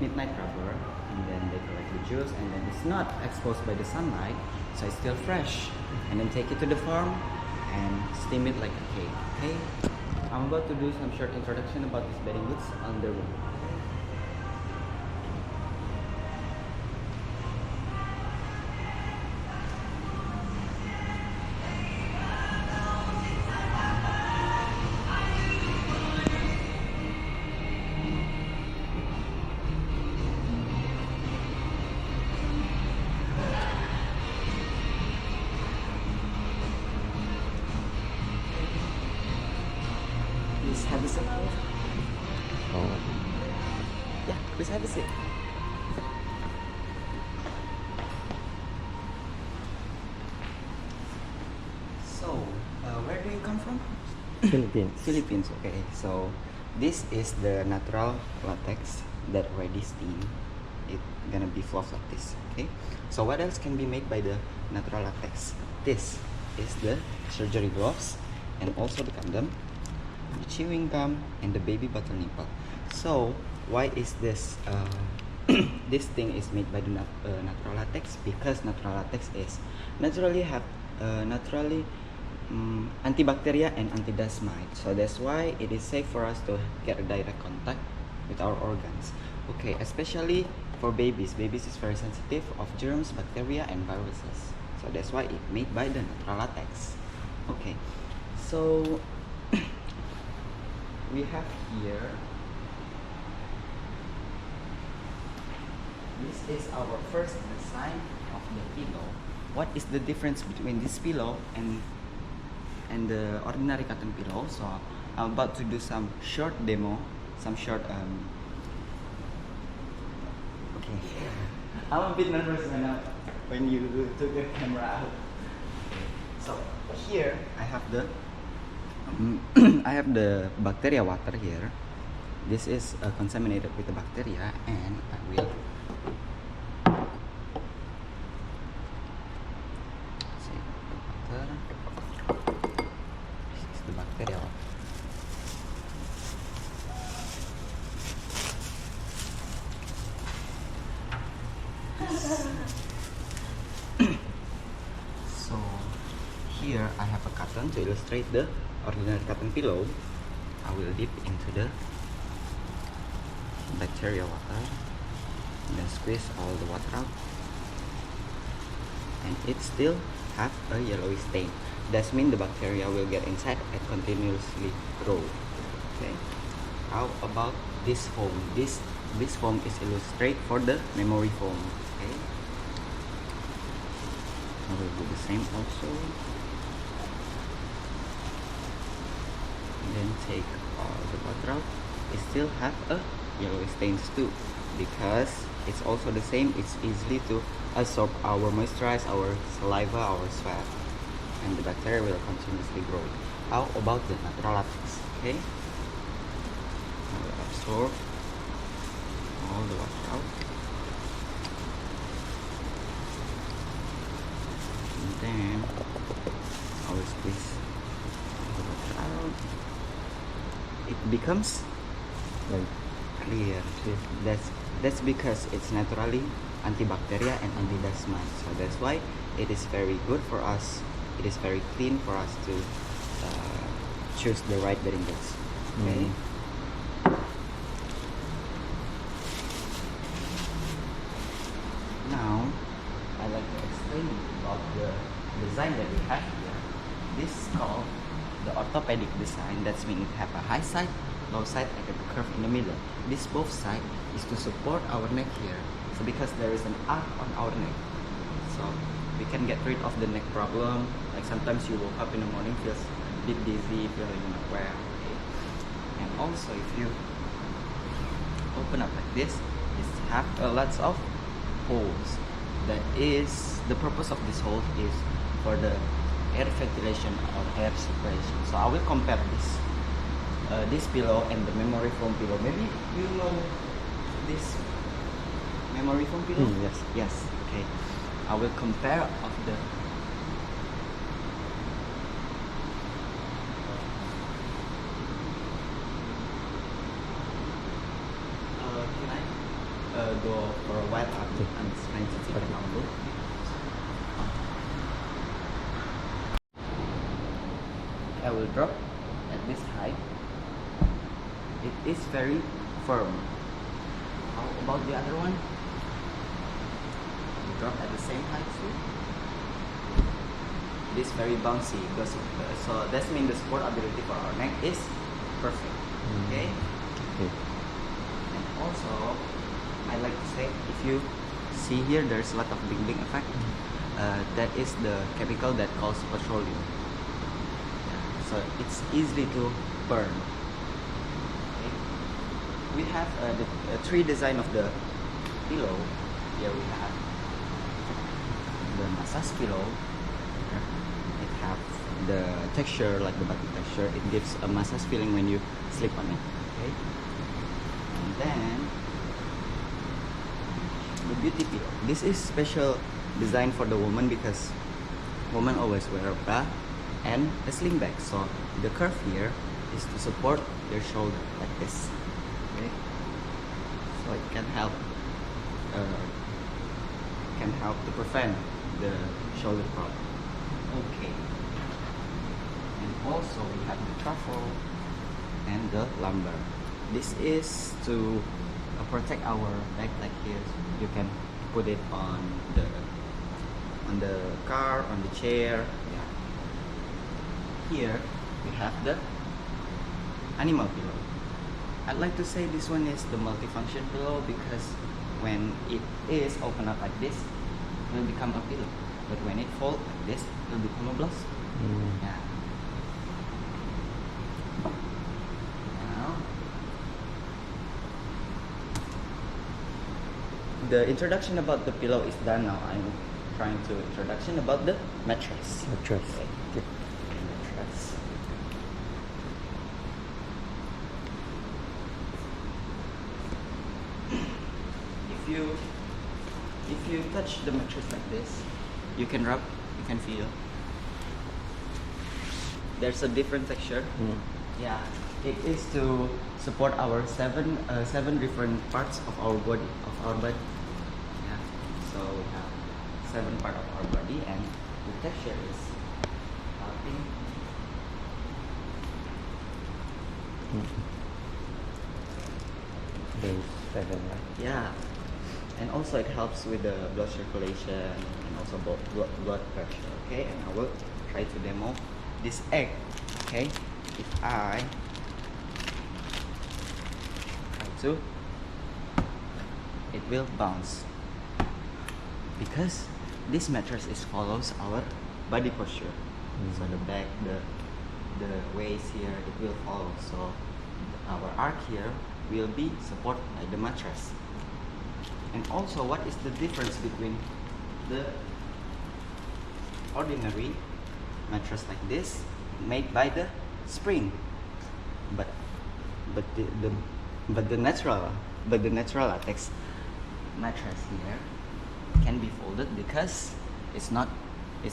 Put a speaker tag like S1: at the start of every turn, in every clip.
S1: midnight rubber, and then they collect the juice, and then it's not exposed by the sunlight, so it's still fresh. And then take it to the farm and steam it like a cake. Okay, I'm about to do some short introduction about these bedding goods on the room. Please have a seat.
S2: Oh.
S1: Yeah, please have a seat. So, where do you come from?
S2: Philippines.
S1: Philippines. Okay, so this is the natural latex that already steamed. It's gonna be fluff like this. Okay, so what else can be made by the natural latex? This is the surgery gloves, and also the condom, the chewing gum, and the baby bottle nipple. So why is this this thing is made by the natural latex? Because natural latex is naturally antibacterial and anti-dust mite. So that's why it is safe for us to get a direct contact with our organs. Okay, especially for babies. Babies is very sensitive of germs, bacteria, and viruses. So that's why it's made by the natural latex. Okay, so we have here, this is our first design of the pillow. What is the difference between this pillow and the ordinary cotton pillow? So I'm about to do some short demo, some short okay. I'm a bit nervous when you took the camera out. So here I have the I have the bacteria water here. This is contaminated with the bacteria, and I will say water. This is the bacteria water. So here I have a cotton to illustrate the ordinary cotton pillow. I will dip into the bacteria water and then squeeze all the water out, and it still have a yellowy stain. That means the bacteria will get inside and continuously grow. Okay, how about this foam? This foam is illustrate for the memory foam. Okay, I will do the same also. Then take all the water out. It still have a yellow stains too, because it's also the same. It's easily to absorb our moisturize, our saliva, our sweat, and the bacteria will continuously grow. How about the natural latex? Okay, I will absorb all the water out, and then I will squeeze the water out. It becomes
S2: Like
S1: clear. That's because it's naturally antibacterial and anti-dust mite. So that's why it is very good for us. It is very clean for us to choose the right bedding goods. Okay. Now I'd like to explain about the design that we have here. This is called the orthopedic design. That means it have a high side, low side, and a curve in the middle. This both side is to support our neck here. So because there is an arc on our neck, so we can get rid of the neck problem. Like sometimes you woke up in the morning, feels a bit dizzy, feeling well. Okay. And also if you open up like this, it have lots of holes. That is the purpose of this hole is for the air ventilation or air circulation. So I will compare this pillow and the memory foam pillow. Maybe you know this memory foam pillow?
S2: Yes.
S1: Yes. Okay. I will compare of the can I go for a while. I'm trying to take an angle. I will drop at this height. It is very firm. How about the other one? We drop at the same height too. It is very bouncy because so that means the support ability for our neck is perfect. Okay.
S2: Okay.
S1: And also, I like to say, if you see here, there's a lot of bling bling effect. That is the chemical that calls petroleum. So it's easy to burn. Okay. We have the three design of the pillow. Here we have the massage pillow. It have the texture like the button texture. It gives a massage feeling when you sleep on it. Okay. And then the beauty pillow. This is special design for the woman because women always wear a bra and a sling bag. So the curve here is to support their shoulder like this. Okay. So it can help to prevent the shoulder problem. Okay. And also we have the truffle and the lumbar. This is to protect our back like this. You can put it on the car, on the chair. Yeah. Here we have the animal pillow. I'd like to say this one is the multifunction pillow because when it is open up like this, it will become a pillow. But when it folds like this, it will become a blouse. Yeah. Now, the introduction about the pillow is done now. I'm trying to introduction about the mattress.
S2: Mattress.
S1: Okay. Mattress. If you touch the mattress like this, you can rub, you can feel. There's a different texture. Yeah, it is to support our seven different parts of our body. Yeah, so we have 7 parts of our body, and the texture is helping.
S2: There's 7, right?
S1: Yeah, and also it helps with the blood circulation and also blood pressure. Okay, and I will try to demo this egg. Okay, if I try to, it will bounce because this mattress is follows our body posture. So the back, the waist here, it will follow. So our arc here will be supported by the mattress. And also, what is the difference between the ordinary mattress like this made by the spring, but the natural latex mattress here can be folded because it's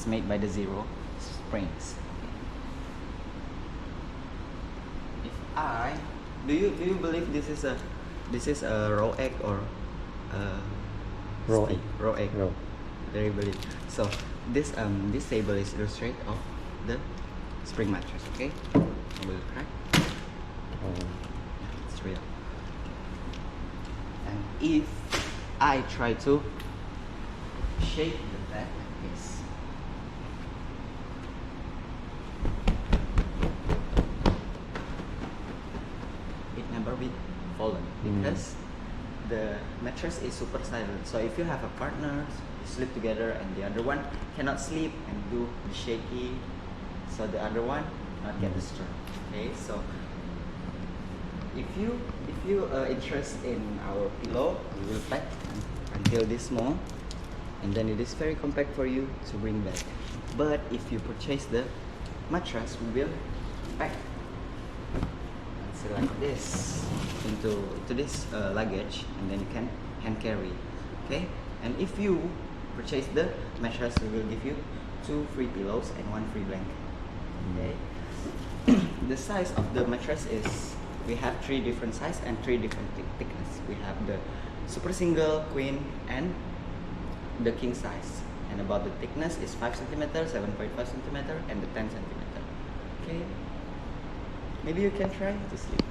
S1: made by the zero springs. If I do you believe this is a raw egg or
S2: Raw egg.
S1: Raw egg.
S2: Raw.
S1: Very believe. So this table is illustrate of the spring mattress. Okay, I will crack. It's real. And if I try to shake the back like this, it never be fallen because the mattress is super silent. So if you have a partner, you sleep together and the other one cannot sleep and do the shaky, so the other one not get disturbed. Okay, so if you interest in our pillow, we will pack until this small, and then it is very compact for you to bring back. But if you purchase the mattress, we will pack like this into this luggage, and then you can hand carry. Okay, and if you purchase the mattress, we will give you 2 free pillows and 1 free blanket. Okay. The size of the mattress is we have 3 different size and 3 different thickness. We have the super single, queen, and the king size. And about the thickness is 5 cm, 7.5 cm, and the 10 cm. Okay, maybe you can try to sleep.